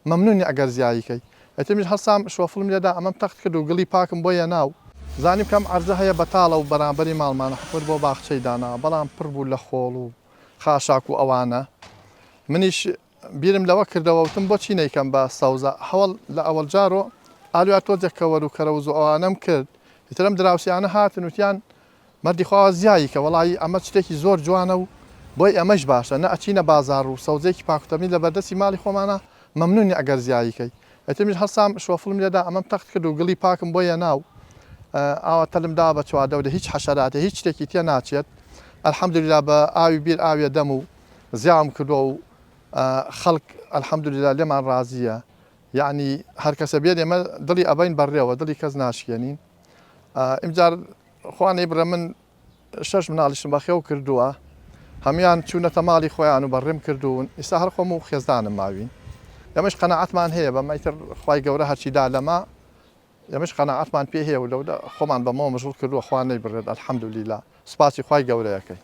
مەمنونی ئەگەر زیاییکەی ئەتەمیش هەستام شۆفڵم لێدا ئەمەم تەخت کرد و گڵی پاکم بۆیە ناو زانیم کەم عەرزە هەیە بەتاڵە و بەرامبەری ماڵمانە حکومەت بۆ باخچەی دانا بەڵام پڕ بوو لە خۆڵ و خاشاک و ئەوانە منیش بیرم لەوە کردەوە وتم بۆچی نەیکەم بە سەوزە هەوڵ لە ئەوەل جارۆ ئالویا تۆجێک کەوەر و کەرەوز و ئەوانەم کرد ئیترم دراوسیانە هاتن وتیان مەردی خوا زیاییکە وەڵی ئەمە شتێکی زۆر جوانە و بۆی ئەمەش باشە نە ئەچینە بازار و سەوزێکی پاکوتەمی لە بەردەستی ماڵی خۆمانە مەمنونی ئەگەر زیاییکەی ئەتەمیش هەستام شۆفڵم لێدا ئەمەم تەخت کرد و گڵی پاکم بۆیە ناو ئاوا تەلم دا بە چواردەورە هیچ حەشەراتە هیچ شتێکی تێ ناچێت ئەلحەمدوللا بە ئاوی بیر ئاویە دەم و زیام کردووە و خەڵک ئەلحەمدوللا لێمان ڕازیە یعنی هەر کەسە بێت ئێمە دڵی ئەبین بەڕێوە دڵی کەس ناشکێنین ئیمجار خوانەی بڕە من 6 مناڵیشم بەخێو کردووە هەمیان چوونەتە ماڵی خۆیان و بەڕێم کردوون ئێستا هەر خۆم و خێزانم ماوین ئەمەش قەناعەتمان هەیە بە مەیتر خوای گەورە هەرچیدا لەما ئەمەش قەناعەتمان پێ هەیە و لەودا خۆمان بەمەوە مەشغوڵ کردووە خوا نەیبڕێت ئەلحەمدوللیلا سوپاسی خوای گەورەیەکەی